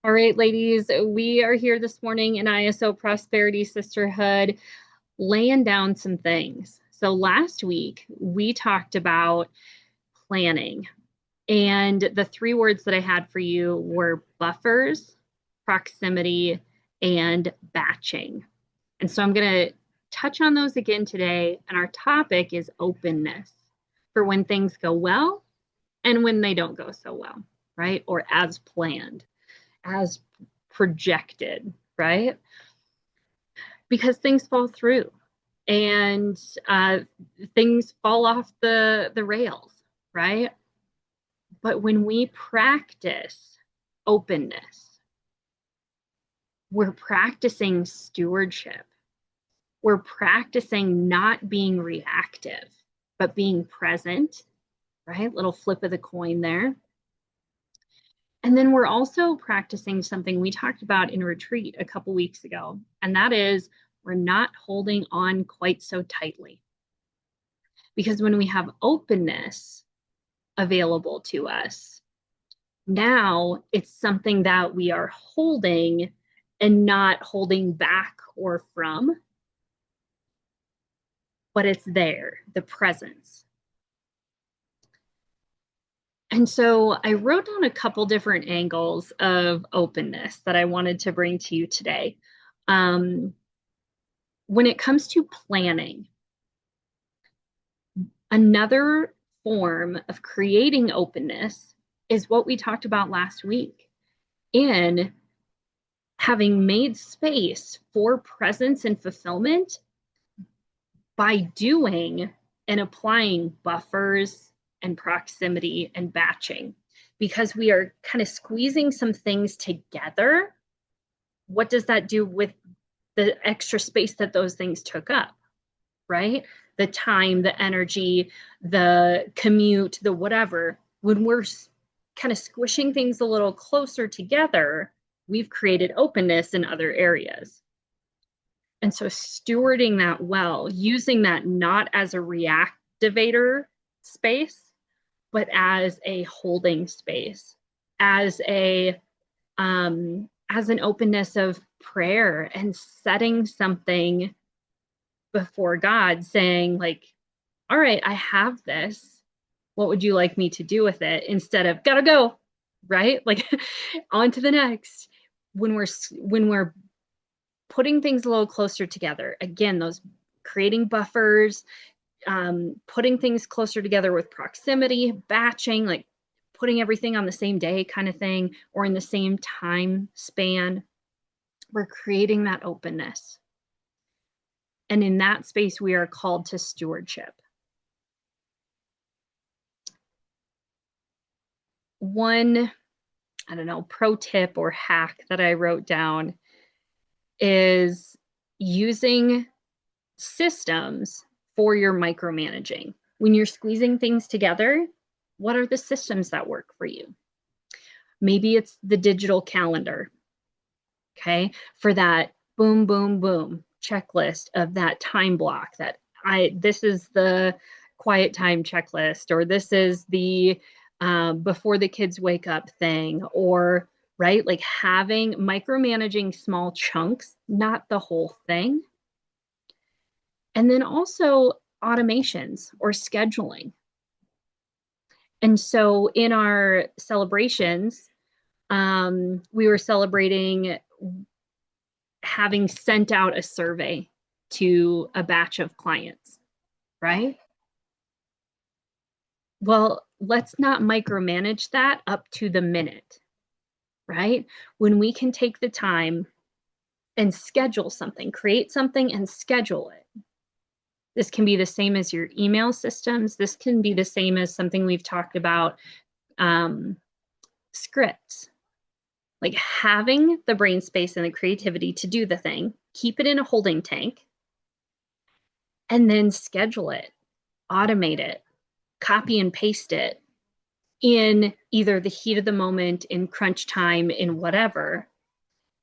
All right, ladies, we are here this morning in ISO Prosperity Sisterhood laying down some things. So last week we talked about planning, and the three words that I had for you were buffers, proximity, and batching. And so I'm going to touch on those again today. And our topic is openness for when things go well and when they don't go so well, right? Or as planned, as projected, right? Because things fall through and things fall off the rails, right? But when we practice openness, we're practicing stewardship. We're practicing not being reactive, but being present, right? Little flip of the coin there. And then we're also practicing something we talked about in retreat a couple weeks ago, and that is we're not holding on quite so tightly. Because when we have openness available to us, now it's something that we are holding and not holding back or from, but it's there, the presence. And so I wrote down a couple different angles of openness that I wanted to bring to you today. When it comes to planning, another form of creating openness is what we talked about last week in having made space for presence and fulfillment by doing and applying buffers and proximity and batching, because we are kind of squeezing some things together. What does that do with the extra space that those things took up, right? The time, the energy, the commute, the whatever. When we're kind of squishing things a little closer together, we've created openness in other areas. And so stewarding that well, using that not as a reactivator space, but as a holding space, as a as an openness of prayer and setting something before God, saying like, all right, I have this. What would you like me to do with it? Instead of gotta go, right? Like on to the next. When we're putting things a little closer together, again, those creating buffers, putting things closer together with proximity, batching, like putting everything on the same day kind of thing, or in the same time span, we're creating that openness. And in that space, we are called to stewardship. One, I don't know, pro tip or hack that I wrote down is using systems for your micromanaging. When you're squeezing things together, what are the systems that work for you? Maybe it's the digital calendar, okay, for that boom, boom, boom checklist of that time block that this is the quiet time checklist, or this is the before the kids wake up thing, or right, like having micromanaging small chunks, not the whole thing. And then also automations or scheduling. And so in our celebrations, we were celebrating having sent out a survey to a batch of clients, right? Well, let's not micromanage that up to the minute, right? When we can take the time and schedule something, create something and schedule it. This can be the same as your email systems. This can be the same as something we've talked about, scripts. Like having the brain space and the creativity to do the thing, keep it in a holding tank, and then schedule it, automate it, copy and paste it in either the heat of the moment, in crunch time, in whatever.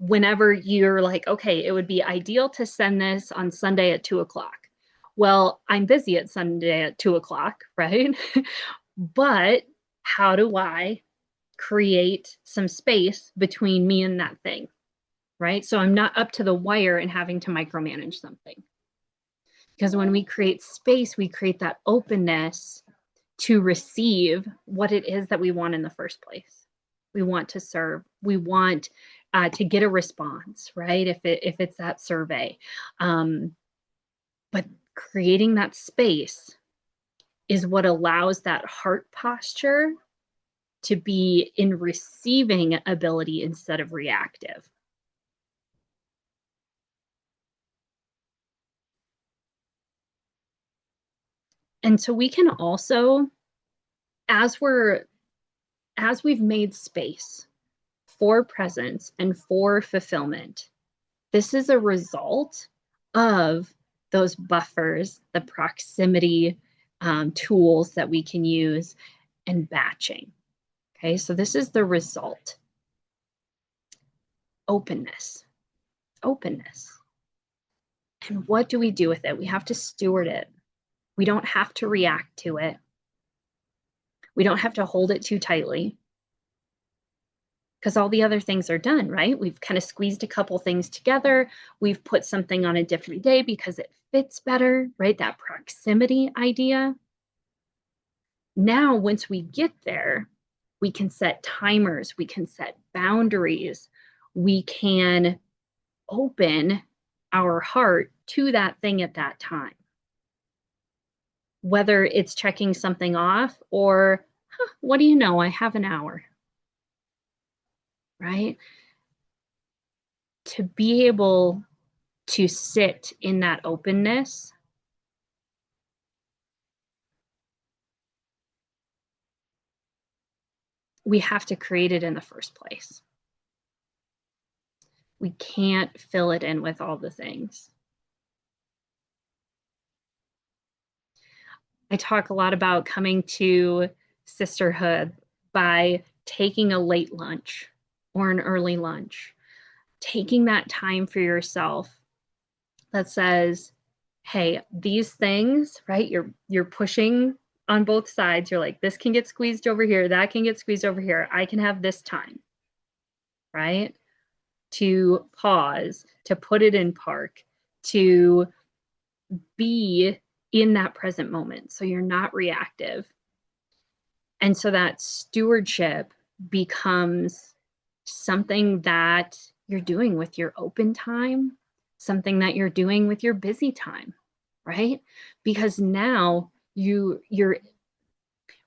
Whenever you're like, okay, it would be ideal to send this on Sunday at 2:00. Well, I'm busy at Sunday at 2:00, right? But how do I create some space between me and that thing, right? So I'm not up to the wire and having to micromanage something. Because when we create space, we create that openness to receive what it is that we want in the first place. We want to serve. We want to get a response, right? If it's that survey, but creating that space is what allows that heart posture to be in receiving ability instead of reactive. And so we can also, as we've made space for presence and for fulfillment, this is a result of those buffers, the proximity tools that we can use, and batching. Okay, so this is the result. Openness. Openness. And what do we do with it? We have to steward it. We don't have to react to it. We don't have to hold it too tightly because all the other things are done, right? We've kind of squeezed a couple things together. We've put something on a different day because it fits better, right? That proximity idea. Now, once we get there, we can set timers, we can set boundaries, we can open our heart to that thing at that time. Whether it's checking something off or, what do you know, I have an hour, right? To be able to sit in that openness we have to create it in the first place. We can't fill it in with all the things. I talk a lot about coming to sisterhood by taking a late lunch or an early lunch, taking that time for yourself that says, hey, these things, right? You're pushing on both sides. You're like, this can get squeezed over here, that can get squeezed over here. I can have this time, right? To pause, to put it in park, to be in that present moment. So you're not reactive. And so that stewardship becomes something that you're doing with your open time, something that you're doing with your busy time, right? Because now you're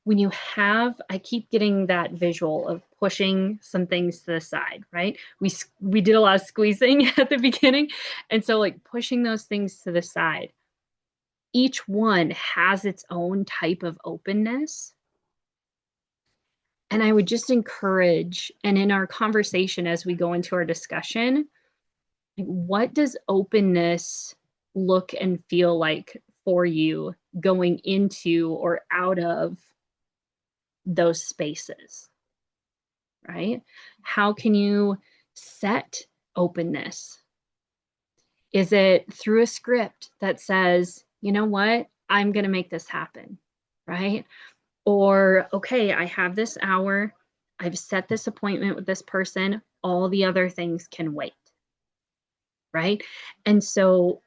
when you have, I keep getting that visual of pushing some things to the side, right? We did a lot of squeezing at the beginning. And so like pushing those things to the side, each one has its own type of openness. And I would just encourage, and in our conversation as we go into our discussion, what does openness look and feel like for you going into or out of those spaces, right? How can you set openness? Is it through a script that says, you know what, I'm going to make this happen, right? Or, okay, I have this hour, I've set this appointment with this person, all the other things can wait, right? And so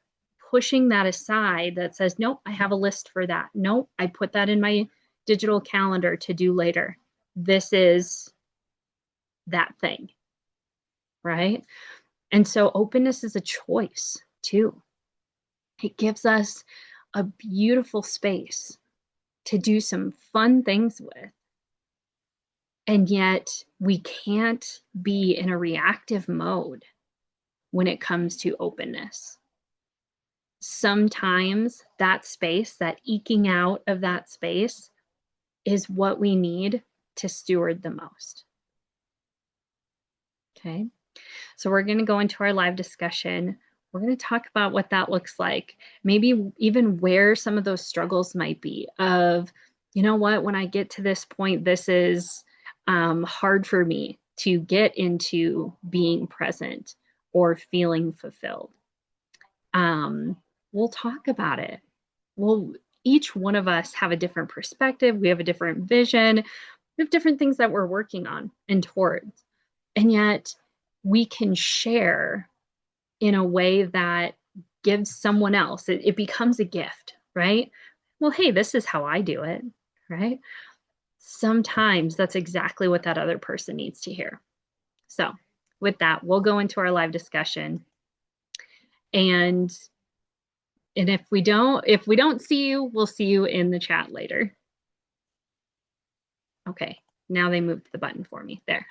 pushing that aside that says, nope, I have a list for that. Nope, I put that in my digital calendar to do later. This is that thing, right? And so openness is a choice too. It gives us a beautiful space to do some fun things with. And yet we can't be in a reactive mode when it comes to openness. Sometimes that space, that eking out of that space, is what we need to steward the most. Okay, so we're going to go into our live discussion. We're going to talk about what that looks like, maybe even where some of those struggles might be of, you know what, when I get to this point, this is hard for me to get into being present or feeling fulfilled. We'll talk about it. Each one of us have a different perspective. We have a different vision. We have different things that we're working on and towards. And yet we can share in a way that gives someone else, it becomes a gift, right? Well, hey, this is how I do it, right? Sometimes that's exactly what that other person needs to hear. So with that, we'll go into our live discussion. And if we don't see you, we'll see you in the chat later. Okay, now they moved the button for me there.